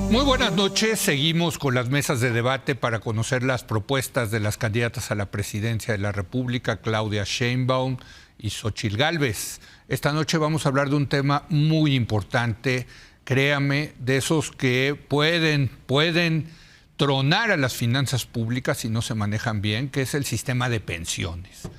Muy buenas noches. Seguimos con las mesas de debate para conocer las propuestas de las candidatas a la presidencia de la República, Claudia Sheinbaum y Xóchitl Gálvez. Esta noche vamos a hablar de un tema muy importante, créame, de esos que pueden tronar a las finanzas públicas si no se manejan bien, que es el sistema de pensiones.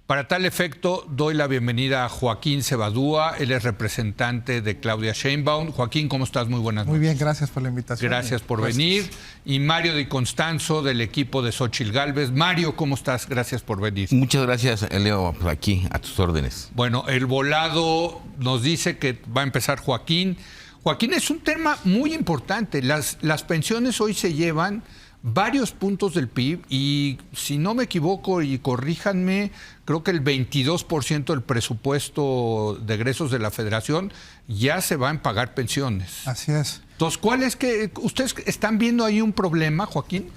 Para tal efecto, doy la bienvenida a Joaquín Cebadúa. Él es representante de Claudia Sheinbaum. Joaquín, ¿cómo estás? Muy buenas noches. Muy bien, gracias por la invitación. Gracias por venir. Y Mario Di Constanzo, del equipo de Xóchitl Gálvez. Mario, ¿cómo estás? Gracias por venir. Muchas gracias, Leo, aquí, a tus órdenes. Bueno, el volado nos dice que va a empezar Joaquín. Joaquín, es un tema muy importante. Las pensiones hoy se llevan varios puntos del PIB y, si no me equivoco, y corríjanme, creo que el 22% del presupuesto de egresos de la Federación ya se va en pagar pensiones. Así es. Entonces, ¿cuál es que ustedes están viendo ahí un problema, Joaquín?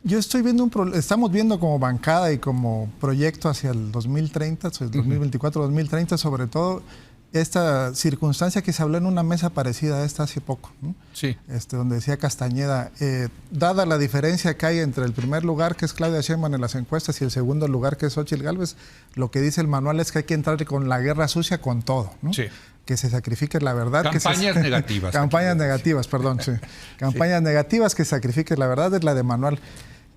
Yo estoy viendo estamos viendo como bancada y como proyecto hacia el 2030, el 2024-2030, sobre todo esta circunstancia que se habló en una mesa parecida a esta hace poco, ¿no? Sí. Donde decía Castañeda, dada la diferencia que hay entre el primer lugar, que es Claudia Sheinbaum en las encuestas, y el segundo lugar, que es Xóchitl Gálvez, lo que dice el manual es que hay que entrar con la guerra sucia con todo, ¿no? Sí. Que se sacrifique la verdad. Campañas negativas. Campañas negativas, perdón, sí. Campañas negativas, que sacrifique la verdad, es la de manual.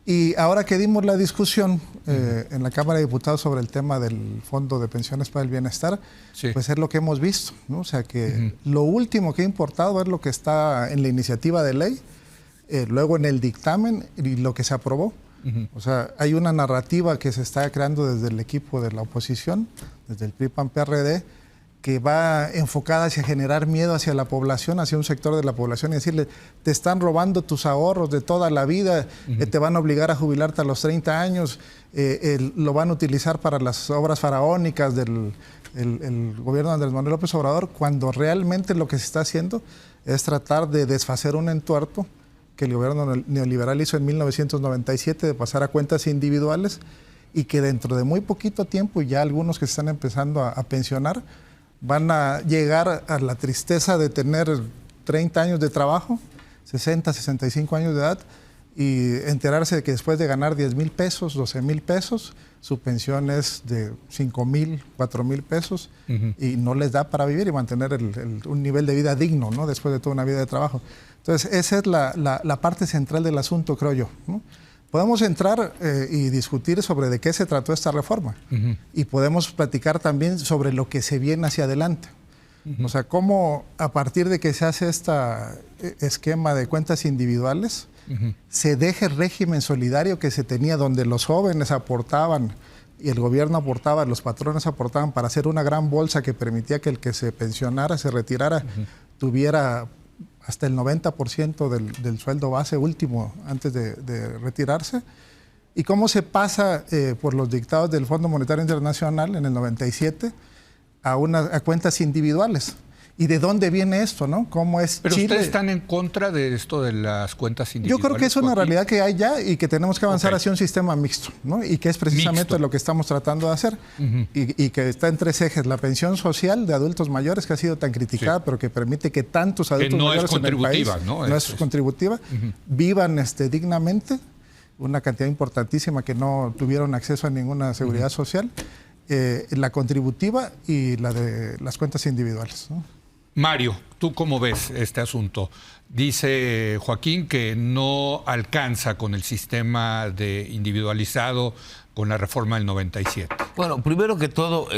Y ahora que dimos la discusión en la Cámara de Diputados sobre el tema del Fondo de Pensiones para el Bienestar, sí, pues es lo que hemos visto, ¿no? O sea que lo último que ha importado es lo que está en la iniciativa de ley, luego en el dictamen y lo que se aprobó. O sea, hay una narrativa que se está creando desde el equipo de la oposición, desde el PRI-PAN-PRD, que va enfocada hacia generar miedo hacia la población, hacia un sector de la población, y decirle, te están robando tus ahorros de toda la vida, te van a obligar a jubilarte a los 30 años, lo van a utilizar para las obras faraónicas del el gobierno de Andrés Manuel López Obrador, cuando realmente lo que se está haciendo es tratar de desfacer un entuerto que el gobierno neoliberal hizo en 1997, de pasar a cuentas individuales, y que dentro de muy poquito tiempo, ya algunos que se están empezando a pensionar, van a llegar a la tristeza de tener 30 años de trabajo, 60, 65 años de edad, y enterarse de que después de ganar 10,000 pesos, 12,000 pesos, su pensión es de 5,000, 4,000 pesos, y no les da para vivir y mantener un nivel de vida digno, ¿no? Después de toda una vida de trabajo. Entonces, esa es la parte central del asunto, creo yo, ¿no? Podemos entrar y discutir sobre de qué se trató esta reforma, y podemos platicar también sobre lo que se viene hacia adelante. O sea, cómo a partir de que se hace este esquema de cuentas individuales, se deja el régimen solidario que se tenía, donde los jóvenes aportaban y el gobierno aportaba, los patrones aportaban para hacer una gran bolsa que permitía que el que se pensionara, se retirara, tuviera hasta el 90% del sueldo base último antes de retirarse, y cómo se pasa por los dictados del Fondo Monetario Internacional en el 97 a cuentas individuales. ¿Y de dónde viene esto, no? ¿Cómo es Pero Chile? ¿Ustedes están en contra de esto de las cuentas individuales? Yo creo que es una realidad que hay ya y que tenemos que avanzar hacia un sistema mixto, ¿no? Y que es precisamente lo que estamos tratando de hacer, y que está en 3 ejes. La pensión social de adultos mayores, que ha sido tan criticada, pero que permite que tantos adultos mayores en el país, no es contributiva, vivan dignamente, una cantidad importantísima que no tuvieron acceso a ninguna seguridad social, la contributiva y la de las cuentas individuales, ¿no? Mario, ¿tú cómo ves este asunto? Dice Joaquín que no alcanza con el sistema de individualizado con la reforma del 97. Bueno, primero que todo,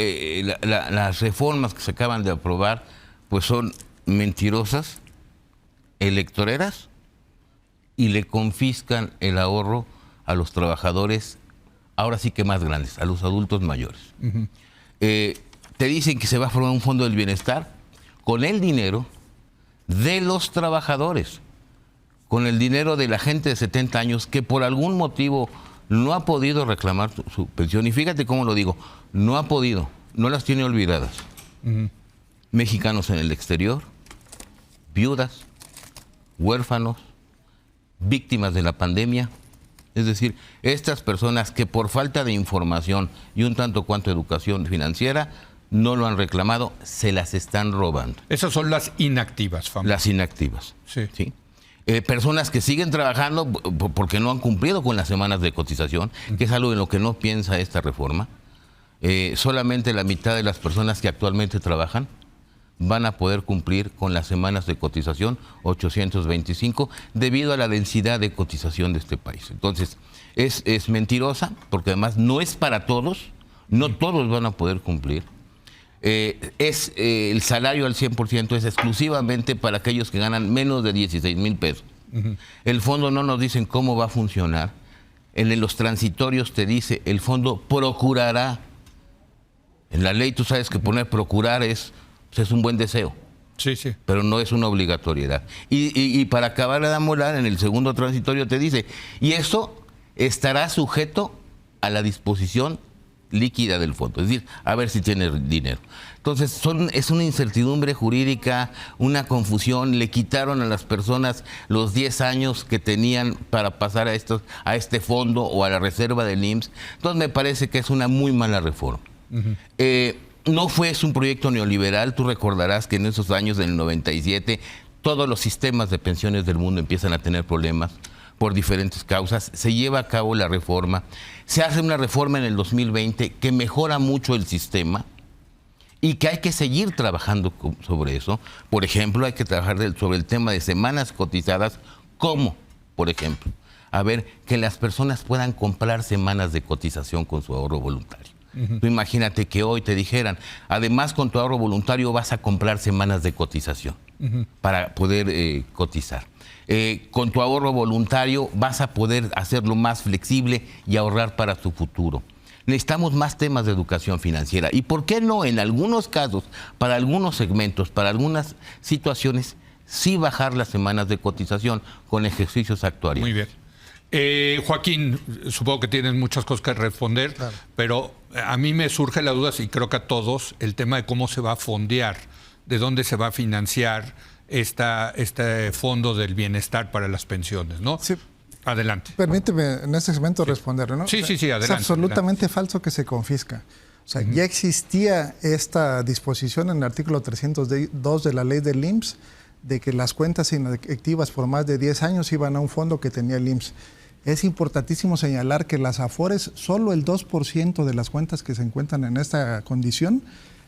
las reformas que se acaban de aprobar pues son mentirosas, electoreras, y le confiscan el ahorro a los trabajadores, ahora sí que más grandes, a los adultos mayores. Te dicen que se va a formar un fondo del bienestar con el dinero de los trabajadores, con el dinero de la gente de 70 años que por algún motivo no ha podido reclamar su pensión. Y fíjate cómo lo digo, no ha podido, no las tiene olvidadas. Mexicanos en el exterior, viudas, huérfanos, víctimas de la pandemia, Es decir, estas personas que por falta de información y un tanto cuanto educación financiera no lo han reclamado, se las están robando. Esas son las inactivas, famosas. Las inactivas. Sí. ¿Sí? Personas que siguen trabajando porque no han cumplido con las semanas de cotización, que es algo en lo que no piensa esta reforma. Solamente la mitad de las personas que actualmente trabajan van a poder cumplir con las semanas de cotización 825 debido a la densidad de cotización de este país. Entonces, es mentirosa porque además no es para todos, no todos van a poder cumplir. El salario al 100% es exclusivamente para aquellos que ganan menos de 16,000 pesos. El fondo no nos dicen cómo va a funcionar. En los transitorios te dice, el fondo procurará. En la ley tú sabes que poner procurar es un buen deseo. Sí, sí. Pero no es una obligatoriedad. Y para acabar de amolar, en el segundo transitorio te dice, y eso estará sujeto a la disposición líquida del fondo, es decir, a ver si tiene dinero. Entonces, es una incertidumbre jurídica, una confusión. Le quitaron a las personas los 10 años que tenían para pasar a este fondo o a la reserva del IMSS. Entonces, me parece que es una muy mala reforma. No es un proyecto neoliberal. Tú recordarás que en esos años del 97 todos los sistemas de pensiones del mundo empiezan a tener problemas por diferentes causas. Se lleva a cabo la reforma. Se hace una reforma en el 2020 que mejora mucho el sistema y que hay que seguir trabajando sobre eso. Por ejemplo, hay que trabajar sobre el tema de semanas cotizadas. ¿Cómo? Por ejemplo, a ver, que las personas puedan comprar semanas de cotización con su ahorro voluntario. Tú imagínate que hoy te dijeran, además con tu ahorro voluntario vas a comprar semanas de cotización para poder cotizar. Con tu ahorro voluntario vas a poder hacerlo más flexible y ahorrar para tu futuro. Necesitamos más temas de educación financiera. ¿Y por qué no, en algunos casos, para algunos segmentos, para algunas situaciones, sí bajar las semanas de cotización con ejercicios actuariales? Muy bien. Joaquín, supongo que tienes muchas cosas que responder, claro, pero a mí me surge la duda, y creo que a todos, el tema de cómo se va a fondear, de dónde se va a financiar este fondo del bienestar para las pensiones, ¿no? Sí. Adelante. Permíteme en este segmento responder, ¿no? Sí, adelante. Es absolutamente falso que se confisca. O sea, ya existía esta disposición en el artículo 302 de la ley del IMSS de que las cuentas inactivas por más de 10 años iban a un fondo que tenía el IMSS. Es importantísimo señalar que las AFORES, solo el 2% de las cuentas que se encuentran en esta condición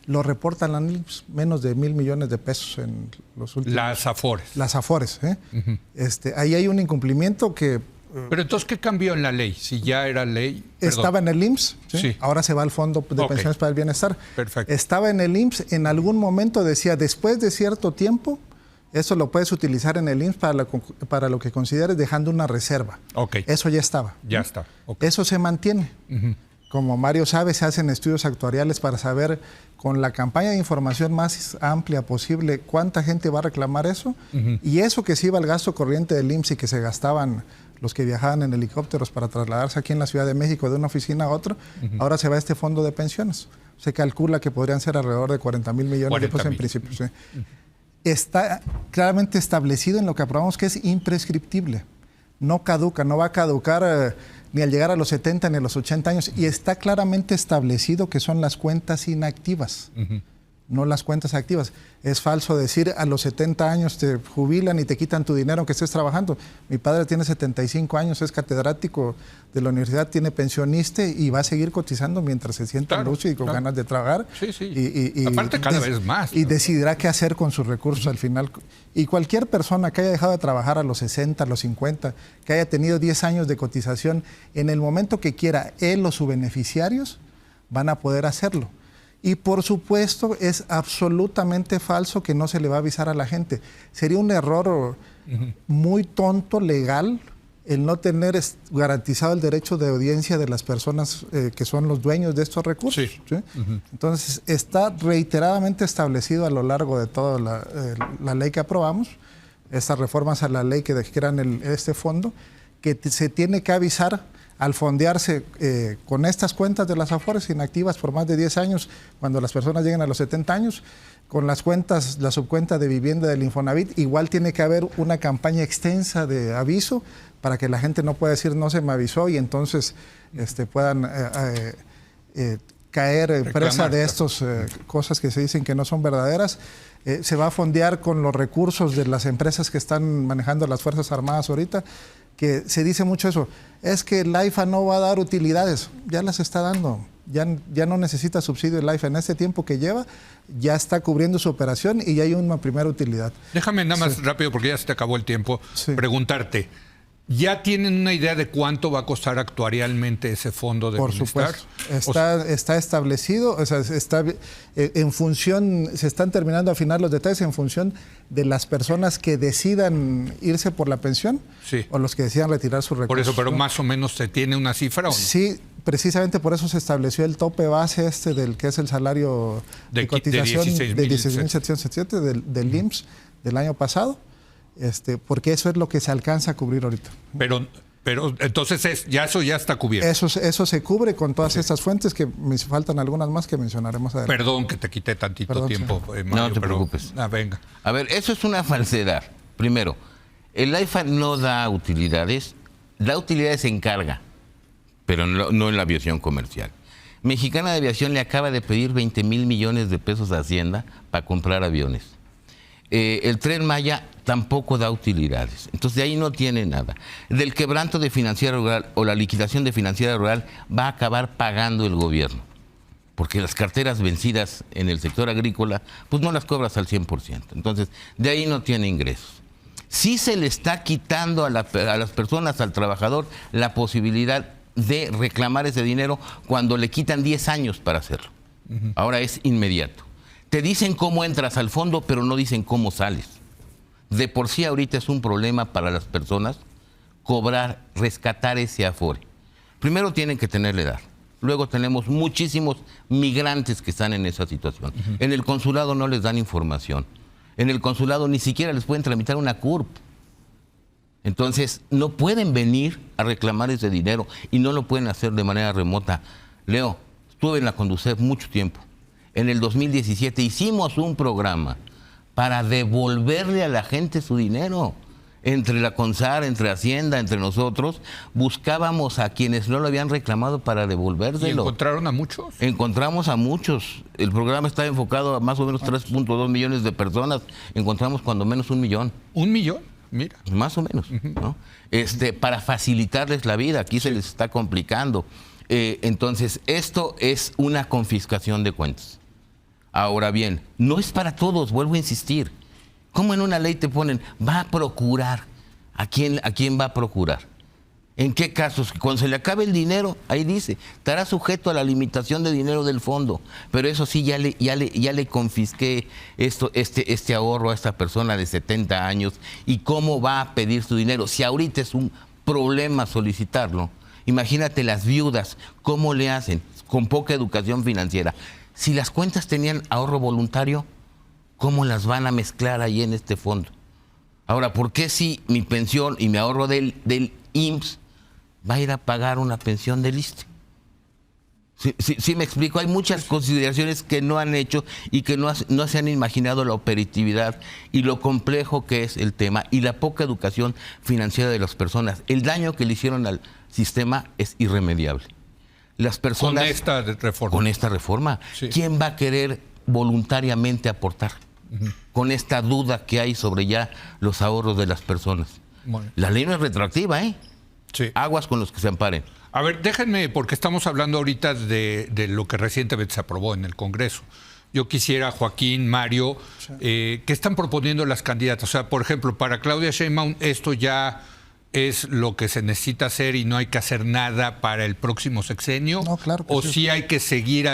lo reportan al IMSS, menos de 1,000 millones de pesos en los últimos... Las AFORES. Las AFORES, ¿eh? Ahí hay un incumplimiento que... Pero entonces, ¿qué cambió en la ley? Si ya era ley... Estaba en el IMSS, ¿sí? Ahora se va al Fondo de Pensiones para el Bienestar. Perfecto. Estaba en el IMSS, en algún momento decía, después de cierto tiempo, eso lo puedes utilizar en el IMSS para lo que consideres, dejando una reserva. Eso ya estaba. Ya está. Eso se mantiene. Como Mario sabe, se hacen estudios actuariales para saber, con la campaña de información más amplia posible, cuánta gente va a reclamar eso. Y eso que se iba al gasto corriente del IMSS y que se gastaban los que viajaban en helicópteros para trasladarse aquí en la Ciudad de México de una oficina a otra, ahora se va a este fondo de pensiones. Se calcula que podrían ser alrededor de 40,000 millones de pesos en principio. ¿Sí? Está claramente establecido en lo que aprobamos que es imprescriptible. No caduca, no va a caducar ni al llegar a los 70 ni a los 80 años. Y está claramente establecido que son las cuentas inactivas, no las cuentas activas. Es falso decir a los 70 años te jubilan y te quitan tu dinero aunque estés trabajando. Mi padre tiene 75 años, es catedrático de la universidad, tiene pensionista y va a seguir cotizando mientras se sienta lúcido y con ganas de trabajar. Y aparte cada vez más. Y decidirá qué hacer con sus recursos al final. Y cualquier persona que haya dejado de trabajar a los 60, a los 50, que haya tenido 10 años de cotización, en el momento que quiera, él o sus beneficiarios van a poder hacerlo. Y por supuesto es absolutamente falso que no se le va a avisar a la gente. Sería un error muy tonto legal el no tener garantizado el derecho de audiencia de las personas que son los dueños de estos recursos. ¿Sí? Entonces está reiteradamente establecido a lo largo de toda la ley que aprobamos, estas reformas a la ley que crean este fondo, que se tiene que avisar al fondearse con estas cuentas de las Afores inactivas por más de 10 años, cuando las personas lleguen a los 70 años, con las cuentas, la subcuenta de vivienda del Infonavit, igual tiene que haber una campaña extensa de aviso para que la gente no pueda decir no se me avisó y entonces puedan caer presa de estas cosas que se dicen que no son verdaderas. Se va a fondear con los recursos de las empresas que están manejando las Fuerzas Armadas ahorita, que se dice mucho eso, es que el AIFA no va a dar utilidades, ya las está dando, ya no necesita subsidio el AIFA, en este tiempo que lleva ya está cubriendo su operación y ya hay una primera utilidad. Déjame nada más rápido, porque ya se te acabó el tiempo, preguntarte, ¿ya tienen una idea de cuánto va a costar actuarialmente ese fondo de bienestar? Por supuesto, está establecido, o sea, está en función, se están terminando de afinar los detalles en función de las personas que decidan irse por la pensión o los que decidan retirar sus recursos. Por eso, pero más o menos ¿se tiene una cifra o no? Sí, precisamente por eso se estableció el tope base del que es el salario de cotización de 16.707 del IMSS del año pasado. Porque eso es lo que se alcanza a cubrir ahorita. Pero entonces eso ya está cubierto. Eso se cubre con todas estas fuentes, que me faltan algunas más que mencionaremos adelante. Perdón que te quité tantito tiempo, Mario, no te preocupes. Venga. A ver, eso es una falsedad. Primero, el AIFA no da utilidades, da utilidades en carga, pero no en la aviación comercial. Mexicana de Aviación le acaba de pedir 20,000 millones de pesos a Hacienda para comprar aviones. El Tren Maya tampoco da utilidades, entonces de ahí no tiene nada. Del quebranto de Financiera Rural o la liquidación de Financiera Rural va a acabar pagando el gobierno, porque las carteras vencidas en el sector agrícola, pues no las cobras al 100%, entonces de ahí no tiene ingresos. Sí se le está quitando a las personas, al trabajador, la posibilidad de reclamar ese dinero cuando le quitan 10 años para hacerlo. Ahora es inmediato. Te dicen cómo entras al fondo, pero no dicen cómo sales. De por sí ahorita es un problema para las personas rescatar ese Afore. Primero tienen que tener la edad. Luego tenemos muchísimos migrantes que están en esa situación. En el consulado no les dan información. En el consulado ni siquiera les pueden tramitar una CURP. Entonces no pueden venir a reclamar ese dinero y no lo pueden hacer de manera remota. Leo, estuve en la Conducef mucho tiempo. En el 2017 hicimos un programa para devolverle a la gente su dinero. Entre la CONSAR, entre Hacienda, entre nosotros, buscábamos a quienes no lo habían reclamado para devolvérselo. ¿Y encontraron a muchos? Encontramos a muchos. El programa está enfocado a más o menos 3.2 millones de personas. Encontramos cuando menos 1 millón. ¿1 millón? Mira. Más o menos, ¿no? Para facilitarles la vida. Aquí se les está complicando. Entonces, esto es una confiscación de cuentas. Ahora bien, no es para todos, vuelvo a insistir. ¿Cómo en una ley te ponen, va a procurar? ¿A quién va a procurar? ¿En qué casos? Cuando se le acabe el dinero, ahí dice, estará sujeto a la limitación de dinero del fondo. Pero eso sí, ya le confisqué este ahorro a esta persona de 70 años. ¿Y cómo va a pedir su dinero? Si ahorita es un problema solicitarlo, imagínate las viudas, ¿cómo le hacen? Con poca educación financiera. Si las cuentas tenían ahorro voluntario, ¿cómo las van a mezclar ahí en este fondo? Ahora, ¿por qué si mi pensión y mi ahorro del IMSS va a ir a pagar una pensión del ISSSTE? Sí me explico, hay muchas consideraciones que no han hecho y que no se han imaginado la operatividad y lo complejo que es el tema y la poca educación financiera de las personas. El daño que le hicieron al sistema es irremediable. Las personas, con esta reforma. Sí. ¿Quién va a querer voluntariamente aportar? Con esta duda que hay sobre ya los ahorros de las personas. Bueno. La ley no es retroactiva, ¿eh? Sí. Aguas con los que se amparen. A ver, déjenme, porque estamos hablando ahorita de lo que recientemente se aprobó en el Congreso. Yo quisiera, Joaquín, Mario, ¿qué están proponiendo las candidatas? O sea, por ejemplo, para Claudia Sheinbaum esto ya es lo que se necesita hacer y no hay que hacer nada para el próximo sexenio. No, claro que o sí hay que seguir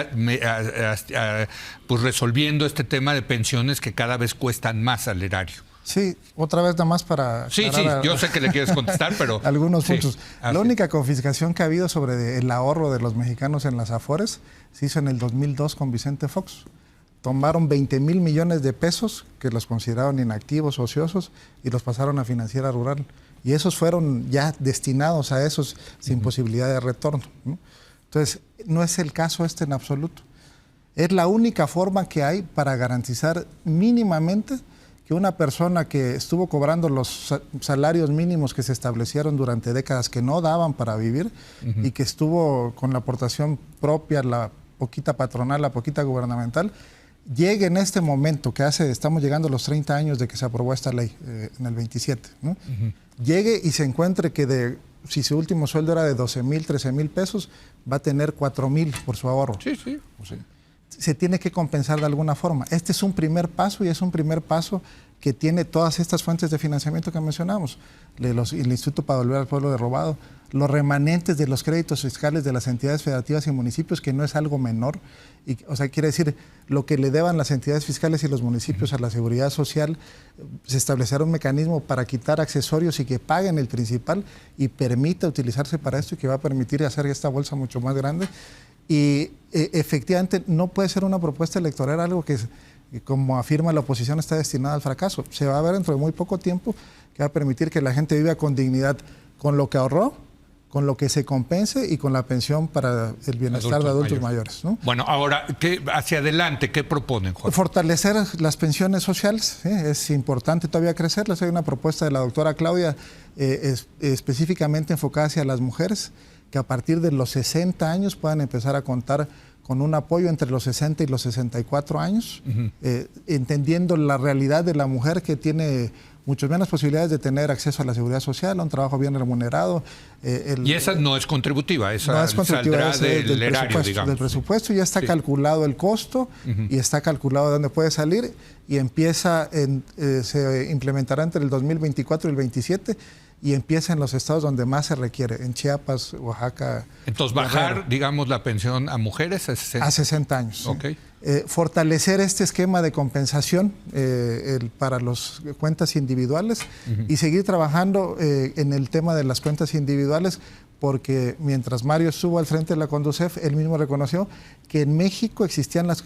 pues resolviendo este tema de pensiones que cada vez cuestan más al erario. Sí, otra vez nada más para... Sí, yo sé que le quieres contestar, pero... algunos puntos. La única confiscación que ha habido sobre el ahorro de los mexicanos en las Afores se hizo en el 2002 con Vicente Fox. Tomaron 20,000 millones de pesos que los consideraron inactivos, ociosos, y los pasaron a Financiera Rural. y esos fueron ya destinados a esos sin posibilidad de retorno, ¿no? Entonces, no es el caso en absoluto. Es la única forma que hay para garantizar mínimamente que una persona que estuvo cobrando los salarios mínimos que se establecieron durante décadas que no daban para vivir y que estuvo con la aportación propia, la poquita patronal, la poquita gubernamental, llegue en este momento que estamos llegando a los 30 años de que se aprobó esta ley en el 27, ¿no? Llegue y se encuentre que si su último sueldo era de 12,000, 13,000 pesos, va a tener 4,000 por su ahorro. Sí, sí. Se tiene que compensar de alguna forma. Este es un primer paso y es un primer paso que tiene todas estas fuentes de financiamiento que mencionamos. El Instituto para Devolver al Pueblo Robado, los remanentes de los créditos fiscales de las entidades federativas y municipios, que no es algo menor. O sea, quiere decir, lo que le deban las entidades fiscales y los municipios a la seguridad social, se establecerá un mecanismo para quitar accesorios y que paguen el principal y permita utilizarse para esto y que va a permitir hacer esta bolsa mucho más grande. Y efectivamente no puede ser una propuesta electoral algo que, como afirma la oposición, está destinada al fracaso. Se va a ver dentro de muy poco tiempo que va a permitir que la gente viva con dignidad, con lo que ahorró, con lo que se compense y con la pensión para el bienestar de adultos mayores, ¿no? Bueno, ahora, hacia adelante, ¿qué proponen, Jorge? Fortalecer las pensiones sociales, ¿sí? Es importante todavía crecerlas. Hay una propuesta de la doctora Claudia específicamente enfocada hacia las mujeres, que a partir de los 60 años puedan empezar a contar con un apoyo entre los 60 y los 64 años, entendiendo la realidad de la mujer que tiene muchas menos posibilidades de tener acceso a la seguridad social, a un trabajo bien remunerado. Y esa no es contributiva, esa no es contributiva, saldrá del erario, digamos. Del presupuesto, ya está calculado el costo y está calculado de dónde puede salir y se implementará entre el 2024 y el 2027 y empieza en los estados donde más se requiere, en Chiapas, Oaxaca. Entonces, bajar, digamos, la pensión a mujeres a 60 años. Okay. Fortalecer este esquema de compensación para las cuentas individuales y seguir trabajando en el tema de las cuentas individuales, porque mientras Mario estuvo al frente de la Conducef, él mismo reconoció que en México existían las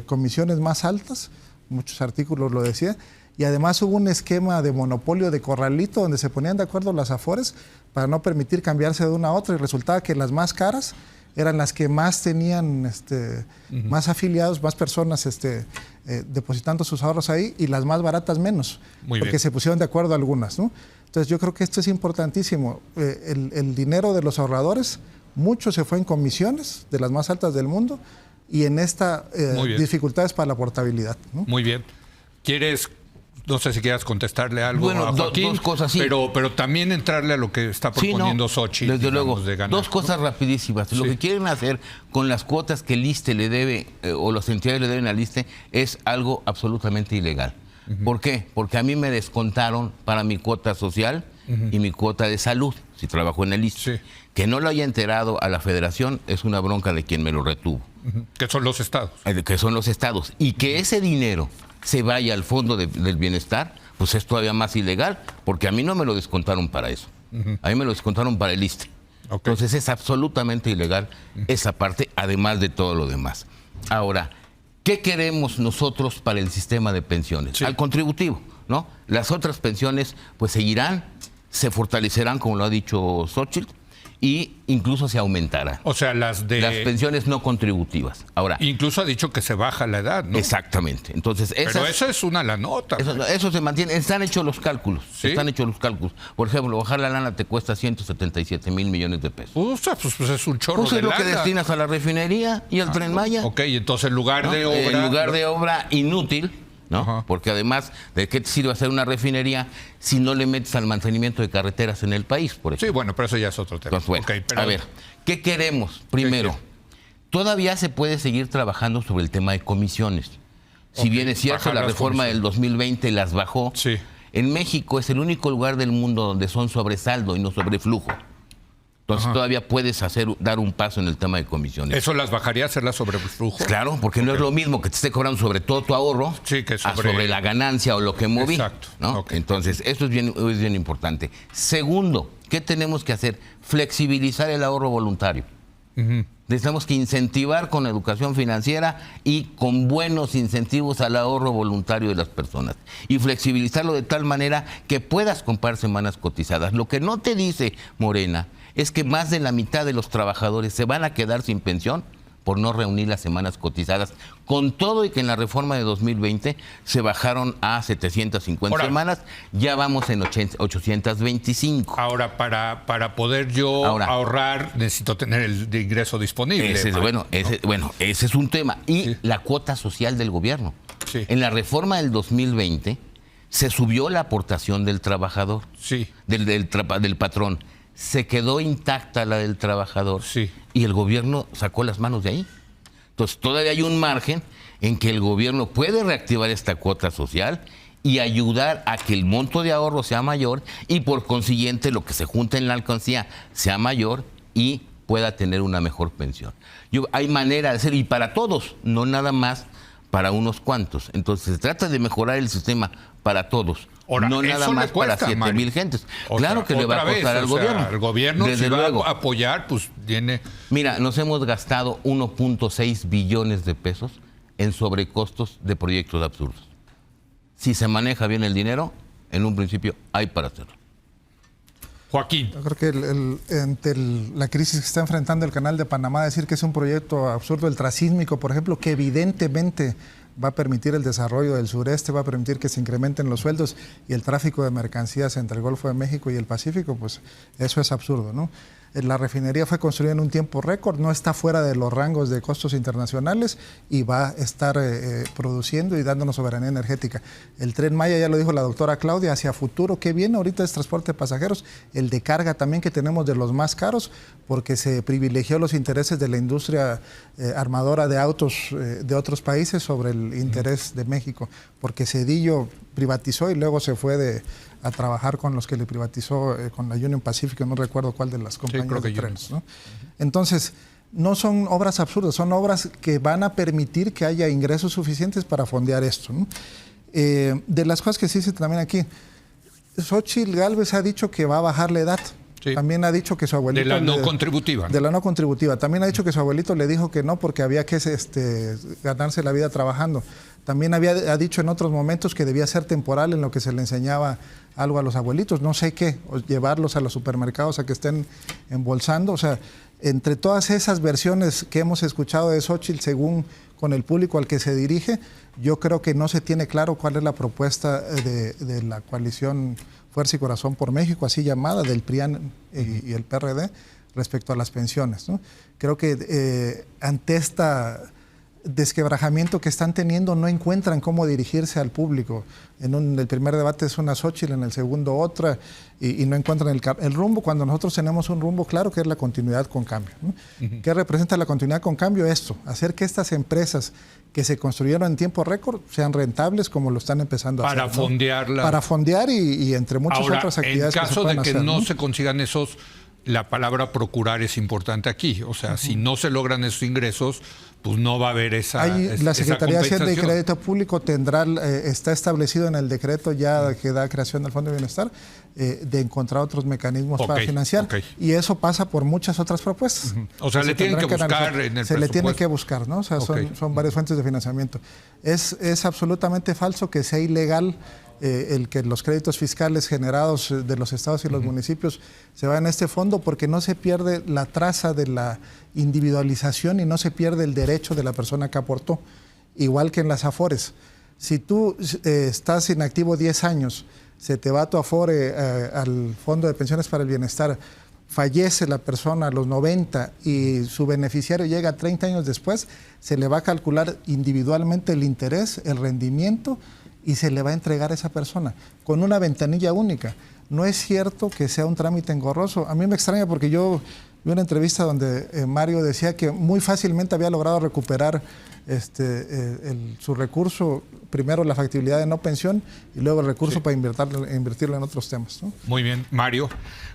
comisiones más altas, muchos artículos lo decía, y además hubo un esquema de monopolio de corralito donde se ponían de acuerdo las Afores para no permitir cambiarse de una a otra, y resultaba que las más caras eran las que más tenían más afiliados, más personas depositando sus ahorros ahí, y las más baratas menos, porque se pusieron de acuerdo algunas, ¿no? Entonces yo creo que esto es importantísimo. El dinero de los ahorradores, mucho se fue en comisiones de las más altas del mundo y en dificultades para la portabilidad, ¿no? Muy bien. No sé si quieras contestarle algo a Joaquín, dos cosas, sí. pero también entrarle a lo que está proponiendo Xochitl. Desde luego, dos cosas rapidísimas. Sí. Lo que quieren hacer con las cuotas que el ISSSTE le debe, o las entidades le deben al ISSSTE, es algo absolutamente ilegal. ¿Por qué? Porque a mí me descontaron para mi cuota social y mi cuota de salud, si trabajo en el ISSSTE. Sí. Que no lo haya enterado a la Federación es una bronca de quien me lo retuvo. Que son los estados. Que son los estados. Y que ese dinero se vaya al Fondo del Bienestar, pues es todavía más ilegal, porque a mí no me lo descontaron para eso. A mí me lo descontaron para el ISSSTE. Okay. Entonces es absolutamente ilegal esa parte, además de todo lo demás. Ahora, ¿qué queremos nosotros para el sistema de pensiones? Sí. Al contributivo, ¿no? Las otras pensiones pues seguirán, se fortalecerán, como lo ha dicho Xochitl, y incluso se aumentará. O sea, las pensiones no contributivas. Ahora, incluso ha dicho que se baja la edad, ¿no? Exactamente. Entonces, pero eso es una la nota. Eso se mantiene. Están hechos los cálculos. ¿Sí? Están hechos los cálculos. Por ejemplo, bajar la lana te cuesta 177,000 millones de pesos. O sea, pues es un chorro de lana. Es lo que destinas a la refinería y al Tren Maya. Ok, entonces en lugar de obra... En lugar de obra inútil, ¿no? Porque además, ¿de qué te sirve hacer una refinería si no le metes al mantenimiento de carreteras en el país, por ejemplo? Sí, bueno, pero eso ya es otro tema. Entonces, bueno, a ver, ¿qué queremos? Primero, todavía se puede seguir trabajando sobre el tema de comisiones. Si bien es cierto, la reforma del 2020 las bajó, en México es el único lugar del mundo donde son sobre saldo y no sobre flujo. Entonces todavía puedes dar un paso en el tema de comisiones. ¿Eso las bajaría, hacerlas sobre flujo? Claro, porque no es lo mismo que te esté cobrando sobre todo tu ahorro que sobre la ganancia o lo que moví. Exacto. ¿No? Entonces, esto es bien importante. Segundo, ¿qué tenemos que hacer? Flexibilizar el ahorro voluntario. Necesitamos que incentivar con educación financiera y con buenos incentivos al ahorro voluntario de las personas. Y flexibilizarlo de tal manera que puedas comprar semanas cotizadas. Lo que no te dice Morena es que más de la mitad de los trabajadores se van a quedar sin pensión por no reunir las semanas cotizadas, con todo y que en la reforma de 2020 se bajaron a 750 semanas, ya vamos en 825. Ahora, para poder yo ahorrar, necesito tener el ingreso disponible. Ese es un tema. Y la cuota social del gobierno. Sí. En la reforma del 2020 se subió la aportación del trabajador, del patrón. Se quedó intacta la del trabajador y el gobierno sacó las manos de ahí. Entonces todavía hay un margen en que el gobierno puede reactivar esta cuota social y ayudar a que el monto de ahorro sea mayor y por consiguiente lo que se junta en la alcancía sea mayor y pueda tener una mejor pensión. Hay manera de hacer, y para todos, no nada más para unos cuantos. Entonces se trata de mejorar el sistema para todos. Ahora, no nada más para 7,000 gentes. Claro que le va a costar al gobierno. El gobierno, desde luego, va a apoyar, pues tiene... Mira, nos hemos gastado 1.6 billones de pesos en sobrecostos de proyectos absurdos. Si se maneja bien el dinero, en un principio hay para hacerlo. Joaquín. Yo creo que ante la crisis que está enfrentando el Canal de Panamá, decir que es un proyecto absurdo, el transísmico, por ejemplo, que evidentemente va a permitir el desarrollo del sureste, va a permitir que se incrementen los sueldos y el tráfico de mercancías entre el Golfo de México y el Pacífico, pues eso es absurdo, ¿no? La refinería fue construida en un tiempo récord, no está fuera de los rangos de costos internacionales y va a estar produciendo y dándonos soberanía energética. El Tren Maya, ya lo dijo la doctora Claudia, hacia futuro, ¿qué viene? Ahorita es transporte de pasajeros, el de carga también, que tenemos de los más caros, porque se privilegió los intereses de la industria armadora de autos de otros países sobre el interés de México, porque Zedillo privatizó y luego se fue a trabajar con los que le privatizó, con la Union Pacific, no recuerdo cuál de las compañías de trenes, ¿no? Entonces, no son obras absurdas, son obras que van a permitir que haya ingresos suficientes para fondear esto, ¿no? De las cosas que se dice también aquí, Xóchitl Gálvez ha dicho que va a bajar la edad. Sí. También ha dicho que su abuelito... De la no contributiva. De la no contributiva. También ha dicho que su abuelito le dijo que no porque había que ganarse la vida trabajando. También ha dicho en otros momentos que debía ser temporal en lo que se le enseñaba algo a los abuelitos. No sé qué, o llevarlos a los supermercados a que estén embolsando. O sea, entre todas esas versiones que hemos escuchado de Xóchitl, según con el público al que se dirige, yo creo que no se tiene claro cuál es la propuesta de la coalición Fuerza y Corazón por México, así llamada, del PRIAN y el PRD, respecto a las pensiones, ¿no? Creo que ante esta desquebrajamiento que están teniendo, no encuentran cómo dirigirse al público. En el primer debate es una Xóchitl, en el segundo otra, y no encuentran el rumbo, cuando nosotros tenemos un rumbo claro, que es la continuidad con cambio, ¿no? ¿Qué representa la continuidad con cambio? Esto, hacer que estas empresas que se construyeron en tiempo récord sean rentables como lo están empezando a hacer. Para fondearla. Para fondear y entre muchas otras actividades. En caso de que no se consigan esos, la palabra procurar es importante aquí. O sea, si no se logran esos ingresos, pues no va a haber la Secretaría de Hacienda y Crédito Público tendrá, está establecido en el decreto ya que da creación del Fondo de Bienestar, de encontrar otros mecanismos para financiar. Y eso pasa por muchas otras propuestas. O sea, le tienen que buscar en el Se le tiene que buscar, ¿no? O sea, son varias fuentes de financiamiento. Es absolutamente falso que sea ilegal el que los créditos fiscales generados de los estados y los municipios se vayan a este fondo, porque no se pierde la traza de la individualización y no se pierde el derecho de la persona que aportó, igual que en las Afores. Si tú estás inactivo 10 años, se te va tu Afore al Fondo de Pensiones para el Bienestar, fallece la persona a los 90 y su beneficiario llega 30 años después, se le va a calcular individualmente el interés, el rendimiento, y se le va a entregar a esa persona con una ventanilla única. No es cierto que sea un trámite engorroso. A mí me extraña porque yo vi una entrevista donde Mario decía que muy fácilmente había logrado recuperar su recurso, primero la factibilidad de no pensión y luego el recurso para invertirlo en otros temas, ¿no? Muy bien. Mario.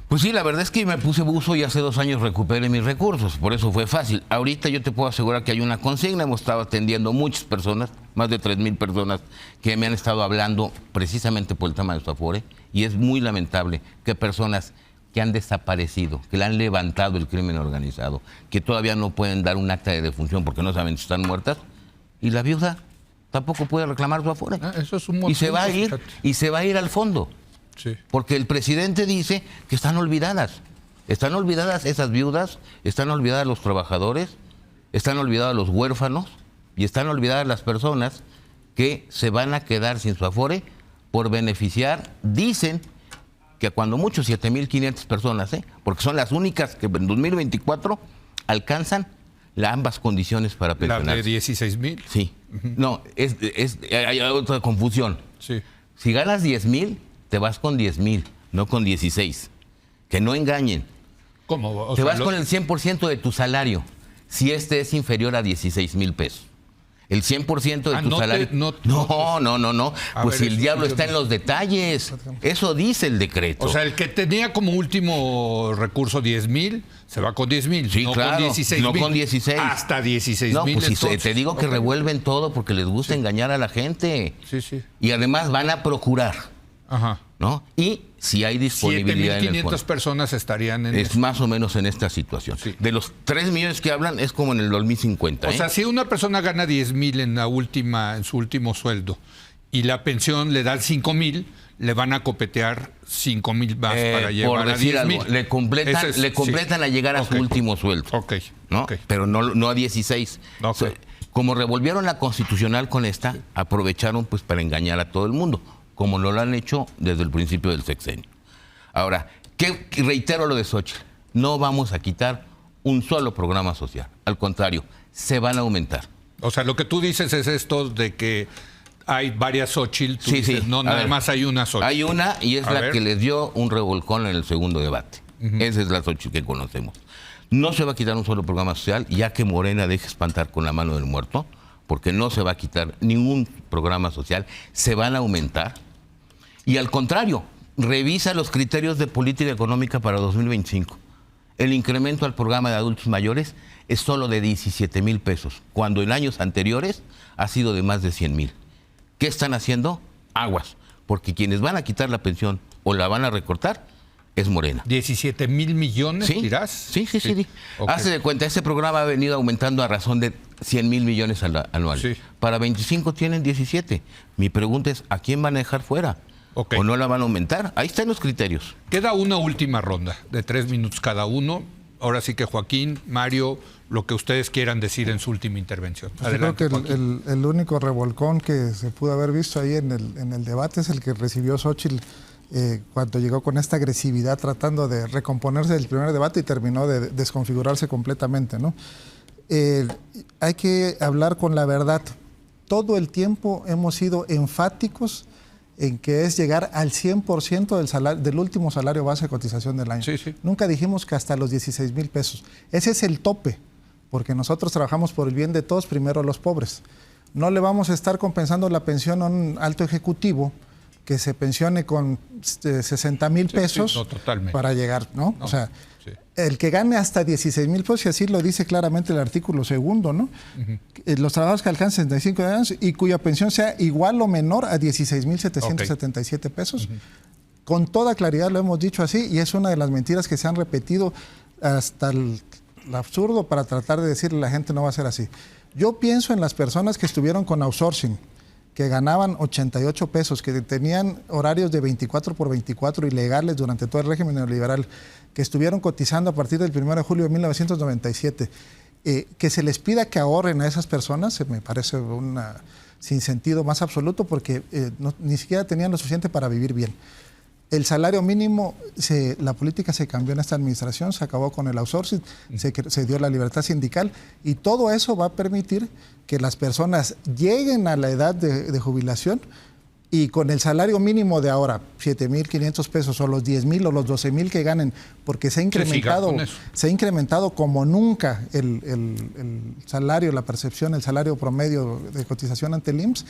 Pues sí, la verdad es que me puse buzo y hace 2 años recuperé mis recursos, por eso fue fácil. Ahorita yo te puedo asegurar que hay una consigna, hemos estado atendiendo muchas personas, más de 3,000 personas que me han estado hablando precisamente por el tema de su Afore, y es muy lamentable que personas que han desaparecido, que le han levantado el crimen organizado, que todavía no pueden dar un acta de defunción porque no saben si están muertas, y la viuda tampoco puede reclamar su afore. Eso es un montón. Y se va a ir al fondo. Sí. Porque el presidente dice que están olvidadas. Están olvidadas esas viudas, están olvidadas los trabajadores, están olvidados los huérfanos y están olvidadas las personas que se van a quedar sin su afore por beneficiar, dicen que cuando mucho 7.500 personas, porque son las únicas que en 2024 alcanzan ambas condiciones para pensionarse. ¿La de 16,000? Sí. No, hay otra confusión. Sí. Si ganas 10,000, te vas con 10,000, no con 16. Que no engañen. ¿Cómo? Te vas con el 100% de tu salario, si este es inferior a 16,000 pesos. El 100% de tu salario. No. Pues si el diablo está en los detalles. Eso dice el decreto. O sea, el que tenía como último recurso 10,000, se va con 10,000. Sí, no claro. Con 16,000. No con 16. Hasta 16,000. No, pues entonces, te digo que revuelven todo porque les gusta engañar a la gente. Sí. Y además van a procurar. Ajá. ¿No? Y si hay disponibilidad en el 7,500 fondo. personas estarían en Es más o menos en esta situación. Sí. De los 3 millones que hablan, es como en el 2050. O sea, si una persona gana 10,000 en su último sueldo y la pensión le dan 5,000, le van a copetear 5,000 más para llevar a 10,000. Le completan a llegar a su último sueldo. Ok. ¿No? Ok. Pero no a 16. Ok. Como revolvieron la constitucional con esta, aprovecharon pues para engañar a todo el mundo, como lo han hecho desde el principio del sexenio. Ahora, reitero lo de Xóchitl, no vamos a quitar un solo programa social. Al contrario, se van a aumentar. O sea, lo que tú dices es esto de que hay varias Xóchitl. Tú dices, no, nada más hay una Xóchitl. Hay una y es la que les dio un revolcón en el segundo debate. Esa es la Xóchitl que conocemos. No se va a quitar un solo programa social, ya que Morena deje espantar con la mano del muerto, porque no se va a quitar ningún programa social, se van a aumentar. Y al contrario, revisa los criterios de política económica para 2025. El incremento al programa de adultos mayores es solo de 17,000 pesos, cuando en años anteriores ha sido de más de 100,000. ¿Qué están haciendo? Aguas, porque quienes van a quitar la pensión o la van a recortar es Morena. 17,000 millones, ¿Sí? dirás. Sí. Okay. Hace de cuenta, este programa ha venido aumentando a razón de 100,000 millones anuales. Sí. Para 25 tienen 17. Mi pregunta es, ¿a quién van a dejar fuera? Okay. ¿O no la van a aumentar? Ahí están los criterios. Queda una última ronda de 3 minutos cada uno. Ahora sí que Joaquín, Mario, lo que ustedes quieran decir en su última intervención. Pues Adelante, yo creo que el único revolcón que se pudo haber visto ahí en el debate es el que recibió Xóchitl cuando llegó con esta agresividad tratando de recomponerse del primer debate y terminó de desconfigurarse completamente, ¿no? Hay que hablar con la verdad. Todo el tiempo hemos sido enfáticos en que es llegar al 100% del último salario base de cotización del año. Sí. Nunca dijimos que hasta los 16,000 pesos. Ese es el tope, porque nosotros trabajamos por el bien de todos, primero los pobres. No le vamos a estar compensando la pensión a un alto ejecutivo que se pensione con 60,000 pesos para llegar, ¿no? O sea, el que gane hasta 16,000 pesos, y así lo dice claramente el artículo 2, ¿no? Los trabajadores que alcancen 65 años y cuya pensión sea igual o menor a 16,777 pesos. Con toda claridad lo hemos dicho así, y es una de las mentiras que se han repetido hasta el absurdo para tratar de decirle a la gente no va a ser así. Yo pienso en las personas que estuvieron con outsourcing, que ganaban 88 pesos, que tenían horarios de 24 por 24 ilegales durante todo el régimen neoliberal, que estuvieron cotizando a partir del 1 de julio de 1997, que se les pida que ahorren a esas personas, me parece un sinsentido más absoluto, porque ni siquiera tenían lo suficiente para vivir bien. El salario mínimo, la política se cambió en esta administración, se acabó con el outsourcing, se dio la libertad sindical, y todo eso va a permitir que las personas lleguen a la edad de jubilación y con el salario mínimo de ahora, 7,500 pesos o los 10,000 o los 12,000 que ganen, porque se ha incrementado como nunca el salario, la percepción, el salario promedio de cotización ante el IMSS,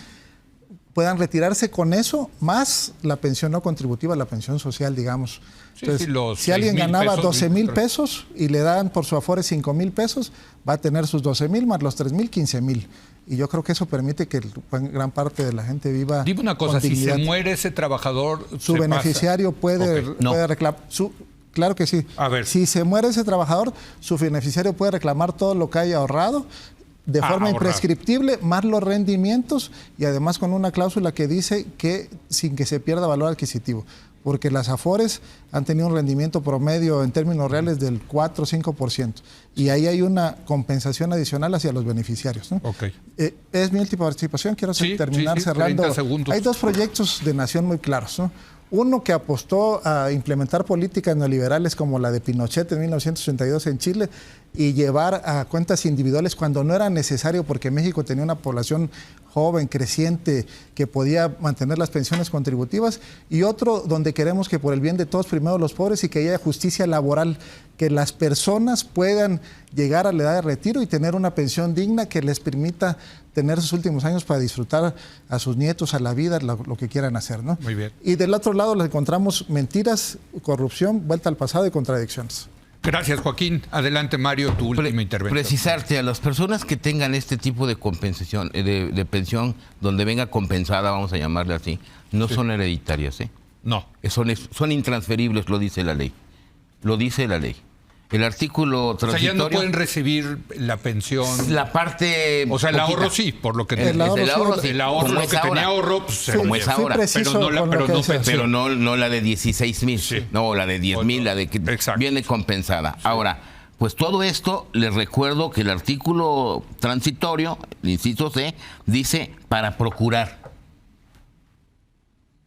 puedan retirarse con eso, más la pensión no contributiva, la pensión social, digamos. Entonces, si alguien ganaba 12,000 pesos y le dan por su afore 5,000 pesos, va a tener sus 12,000 más los 3,000, 15,000. Y yo creo que eso permite que gran parte de la gente viva. Dime una cosa, si se muere ese trabajador, su beneficiario puede reclamar. Claro que sí. A ver. Si se muere ese trabajador, su beneficiario puede reclamar todo lo que haya ahorrado de forma imprescriptible, más los rendimientos y además con una cláusula que dice que sin que se pierda valor adquisitivo. Porque las Afores han tenido un rendimiento promedio en términos reales del 4 o 5%. Y ahí hay una compensación adicional hacia los beneficiarios, ¿no? Ok. Es mi última participación. Quiero terminar cerrando. 30 segundos. Hay dos proyectos de nación muy claros, ¿no? Uno que apostó a implementar políticas neoliberales como la de Pinochet en 1982 en Chile y llevar a cuentas individuales cuando no era necesario porque México tenía una población joven, creciente, que podía mantener las pensiones contributivas, y otro donde queremos que por el bien de todos, primero los pobres, y que haya justicia laboral, que las personas puedan llegar a la edad de retiro y tener una pensión digna que les permita tener sus últimos años para disfrutar a sus nietos, a la vida, lo que quieran hacer, ¿no? Muy bien. Y del otro lado le encontramos mentiras, corrupción, vuelta al pasado y contradicciones. Gracias, Joaquín. Adelante, Mario, tu última intervención. Precisarte, a las personas que tengan este tipo de compensación, de pensión, donde venga compensada, vamos a llamarle así, no son hereditarias, ¿eh? No. Son intransferibles, lo dice la ley. Lo dice la ley. El artículo transitorio... O sea, ya no pueden recibir la pensión. La parte... O sea, el ahorro sí, por lo que El ahorro sí. El ahorro, Como lo es que ahora. tenía ahorro, pues, Como es ahora. Pero no la de 16,000. Sí. No, la de 10,000, la de que Exacto. viene compensada. Sí. Ahora, pues todo esto, les recuerdo que el artículo transitorio, el inciso C, dice para procurar.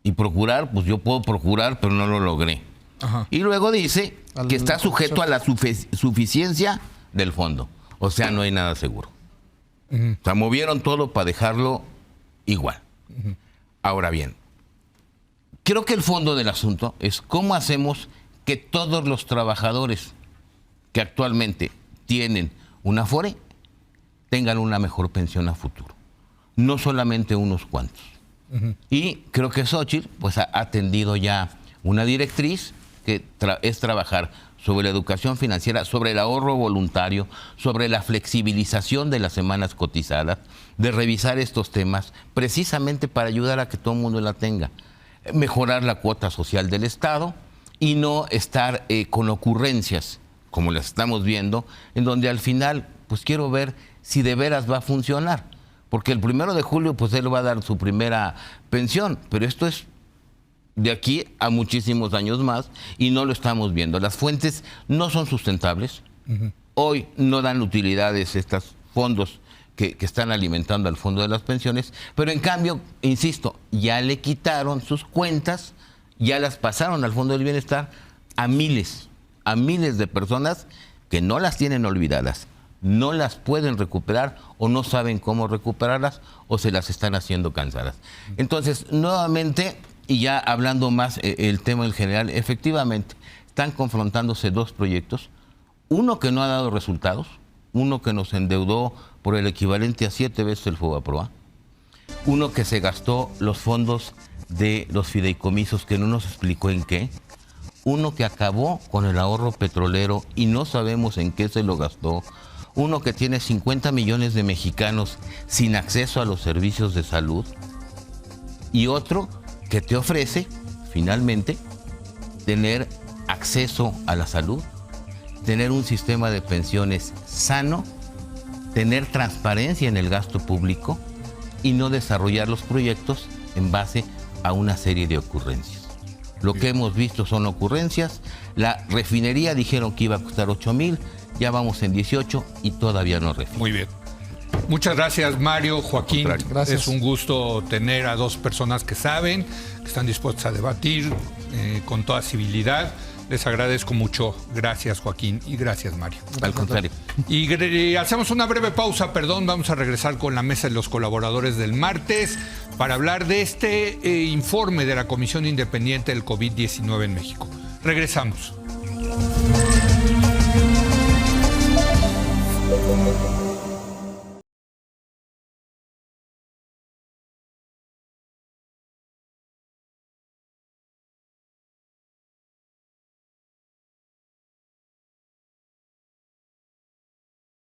Y procurar, pues yo puedo procurar, pero no lo logré. Ajá. Y luego dice que está sujeto a la suficiencia del fondo. O sea, no hay nada seguro. O sea, movieron todo para dejarlo igual. Ahora bien, creo que el fondo del asunto es cómo hacemos que todos los trabajadores que actualmente tienen una Afore tengan una mejor pensión a futuro. No solamente unos cuantos. Y creo que Xóchitl pues, ha atendido ya una directriz que es trabajar sobre la educación financiera, sobre el ahorro voluntario, sobre la flexibilización de las semanas cotizadas, de revisar estos temas precisamente para ayudar a que todo el mundo la tenga. Mejorar la cuota social del Estado y no estar con ocurrencias, como las estamos viendo, en donde al final, pues quiero ver si de veras va a funcionar. Porque el 1 de julio, pues él va a dar su primera pensión, pero esto es de aquí a muchísimos años más y no lo estamos viendo. Las fuentes no son sustentables. Hoy no dan utilidades estos fondos que están alimentando al fondo de las pensiones, pero en cambio, insisto, ya le quitaron sus cuentas, ya las pasaron al Fondo del Bienestar a miles de personas que no las tienen olvidadas, no las pueden recuperar o no saben cómo recuperarlas o se las están haciendo cansadas. Entonces, nuevamente, y ya hablando más el tema en general, efectivamente, están confrontándose dos proyectos, uno que no ha dado resultados, uno que nos endeudó por el equivalente a 7 veces el FOBAPROA, uno que se gastó los fondos de los fideicomisos que no nos explicó en qué, uno que acabó con el ahorro petrolero y no sabemos en qué se lo gastó, uno que tiene 50 millones de mexicanos sin acceso a los servicios de salud y otro que te ofrece, finalmente, tener acceso a la salud, tener un sistema de pensiones sano, tener transparencia en el gasto público y no desarrollar los proyectos en base a una serie de ocurrencias. Lo que hemos visto son ocurrencias. La refinería dijeron que iba a costar 8,000, ya vamos en 18 y todavía no refina. Muy bien. Muchas gracias, Mario, Joaquín. Gracias. Es un gusto tener a dos personas que saben, que están dispuestas a debatir con toda civilidad. Les agradezco mucho. Gracias, Joaquín, y gracias, Mario. Al contrario. Y hacemos una breve pausa, vamos a regresar con la mesa de los colaboradores del martes para hablar de este informe de la Comisión Independiente del COVID-19 en México. Regresamos.